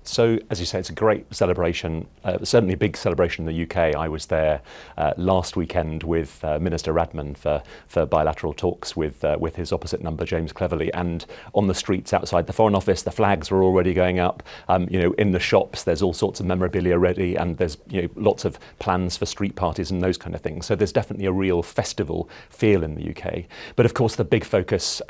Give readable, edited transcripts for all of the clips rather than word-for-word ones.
So, as you say, it's a great celebration, certainly a big celebration in the UK. I was there last weekend with Minister Radman for bilateral talks with his opposite number, James Cleverly, and on the streets outside the Foreign Office, the flags were already going up. In the shops, there's all sorts of memorabilia ready, and there's lots of plans for street parties and those kind of things. So there's definitely a real festival feel in the UK. But of course, the big focus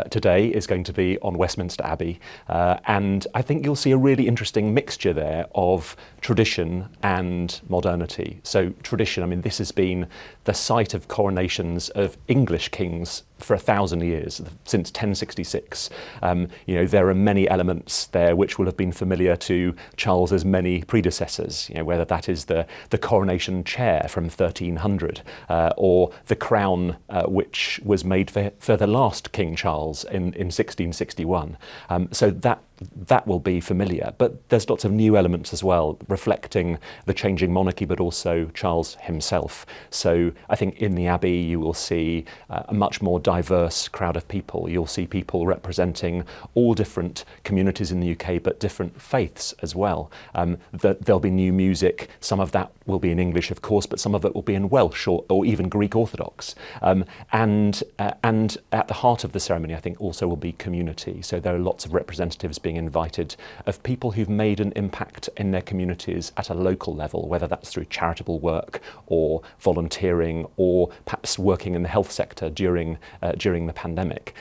today is going to be on Westminster Abbey, and I think you'll see a really interesting mixture there of tradition and modernity. So tradition, I mean, this has been the site of coronations of English kings for 1,000 years, since 1066. There are many elements there which will have been familiar to Charles's many predecessors, whether that is the coronation chair from 1300 or the crown which was made for the last King Charles in 1661. So that will be familiar, but there's lots of new elements as well, reflecting the changing monarchy, but also Charles himself. So I think in the Abbey you will see a much more diverse crowd of people. You'll see people representing all different communities in the UK, but different faiths as well. There'll be new music. Some of that will be in English, of course, but some of it will be in Welsh or even Greek Orthodox. And at the heart of the ceremony, I think, also will be community. So there are lots of representatives being invited of people who've made an impact in their communities at a local level, whether that's through charitable work or volunteering or perhaps working in the health sector during the pandemic.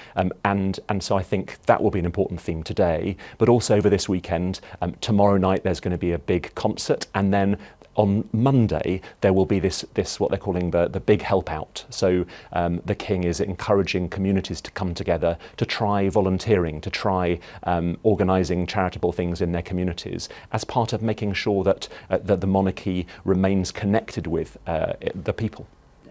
And so I think that will be an important theme today, but also over this weekend. Tomorrow night there's going to be a big concert, and then on Monday, there will be this what they're calling the big help out. So the King is encouraging communities to come together to try volunteering, to try organising charitable things in their communities as part of making sure that the monarchy remains connected with the people.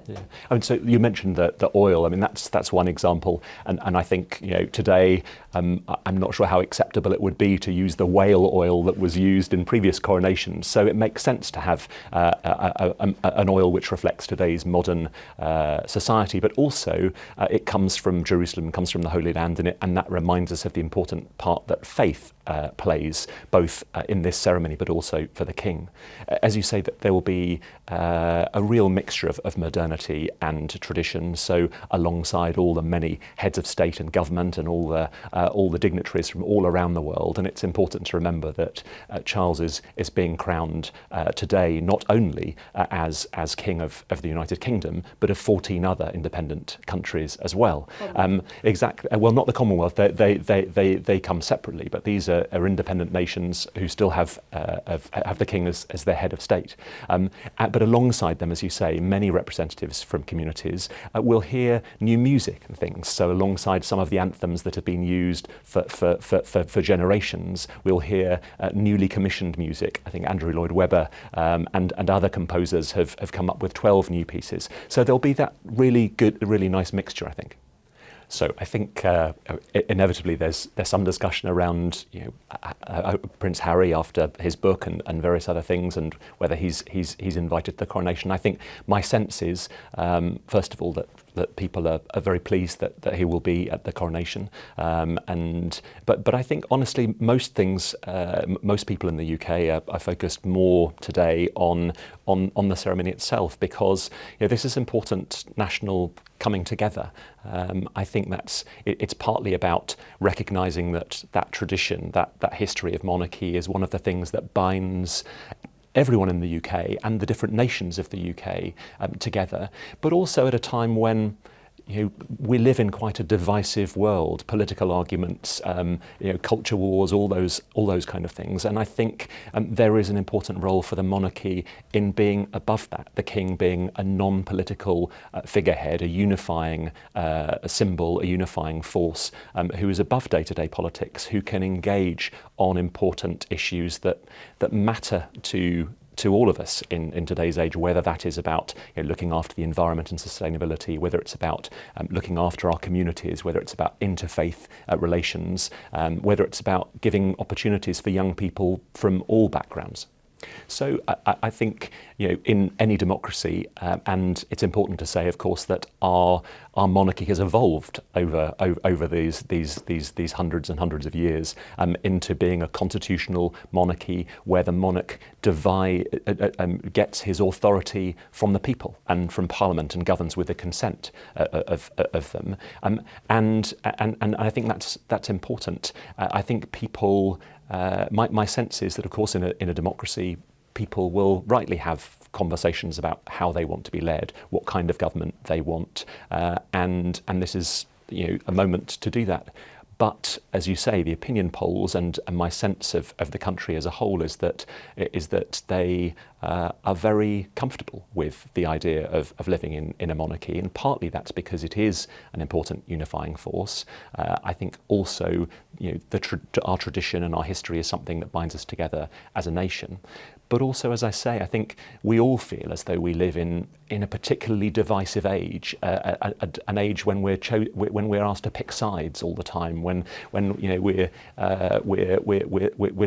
Yeah. I mean, so you mentioned the oil. I mean, that's one example, and I think today I'm not sure how acceptable it would be to use the whale oil that was used in previous coronations. So it makes sense to have an oil which reflects today's modern society, but also it comes from Jerusalem, comes from the Holy Land, and that reminds us of the important part that faith plays both in this ceremony, but also for the King. As you say, that there will be a real mixture of modernity and tradition. So alongside all the many heads of state and government and all the dignitaries from all around the world, and it's important to remember that Charles is being crowned today not only as King of the United Kingdom, but of 14 other independent countries as well. Exactly. Well, not the Commonwealth. They come separately, but these are independent nations who still have the King as their head of state. But alongside them, as you say, many representatives from communities will hear new music and things. So alongside some of the anthems that have been used for generations, we'll hear newly commissioned music. I think Andrew Lloyd Webber and other composers have come up with 12 new pieces. So there'll be that really good, really nice mixture, I think. So I think inevitably there's some discussion around Prince Harry after his book and various other things, and whether he's invited to the coronation. I think my sense is first of all that people are very pleased that he will be at the coronation, but I think honestly most people in the UK are focused more today on the ceremony itself, because this is important national coming together. I think it's partly about recognising that tradition, that history of monarchy is one of the things that binds everyone in the UK and the different nations of the UK together, but also at a time when we live in quite a divisive world, political arguments, culture wars, all those kind of things. And I think there is an important role for the monarchy in being above that, the King being a non-political figurehead, a unifying symbol, a unifying force, who is above day-to-day politics, who can engage on important issues that matter to all of us in today's age, whether that is about looking after the environment and sustainability, whether it's about looking after our communities, whether it's about interfaith relations, whether it's about giving opportunities for young people from all backgrounds. So I think, in any democracy, and it's important to say, of course, that our monarchy has evolved over these hundreds and hundreds of years into being a constitutional monarchy where the monarch gets his authority from the people and from Parliament and governs with the consent of them. And I think that's important. I think people. My sense is that, of course, in a democracy, people will rightly have conversations about how they want to be led, what kind of government they want, and this is a moment to do that. But as you say, the opinion polls and my sense of the country as a whole is that they are very comfortable with the idea of living in a monarchy, and partly that's because it is an important unifying force. I think also our tradition and our history is something that binds us together as a nation. But also, as I say, I think we all feel as though we live in a particularly divisive age, an age when we're asked to pick sides all the time, when we're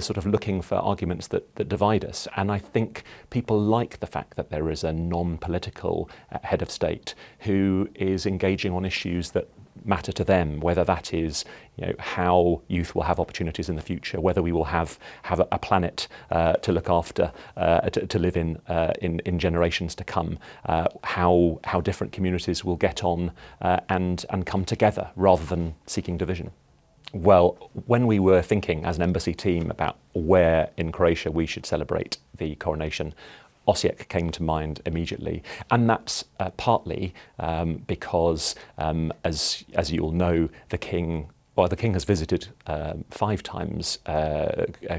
sort of looking for arguments that divide us. And I think people like the fact that there is a non-political head of state who is engaging on issues that matter to them, whether that is how youth will have opportunities in the future, whether we will have a planet to look after, to live in generations to come, how different communities will get on and come together rather than seeking division. Well, when we were thinking as an embassy team about where in Croatia we should celebrate the coronation, Osijek came to mind immediately, and that's partly because, as you all know, the king has visited 5 times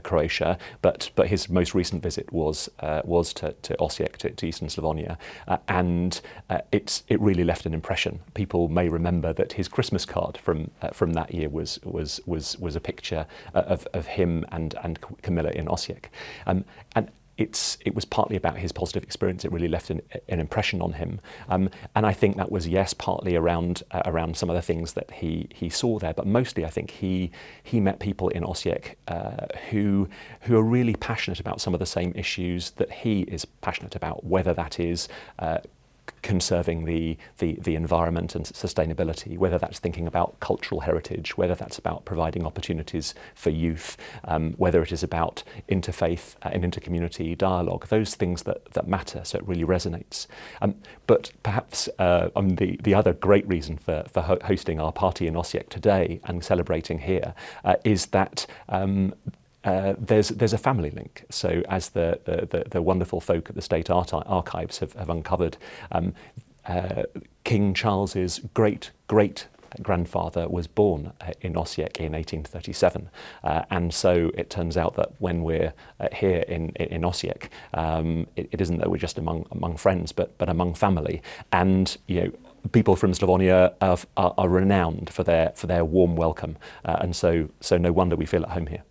Croatia, but his most recent visit was to Osijek, to Eastern Slavonia, and it really left an impression. People may remember that his Christmas card from that year was a picture of him and Camilla in Osijek, and it was partly about his positive experience. It really left an impression on him, and I think that was partly around some of the things that he saw there, but mostly I think he met people in Osijek who are really passionate about some of the same issues that he is passionate about, whether that is conserving the environment and sustainability, whether that's thinking about cultural heritage, whether that's about providing opportunities for youth, whether it is about interfaith and intercommunity dialogue, those things that matter, so it really resonates. But perhaps the other great reason for hosting our party in Osijek today and celebrating here is that there's a family link. So as the wonderful folk at the State Art Archives have uncovered, King Charles's great grandfather was born in Osijek in 1837, and so it turns out that when we're here in Osijek, it isn't that we're just among friends, but among family, and people from Slavonia are renowned for their warm welcome, and so no wonder we feel at home here.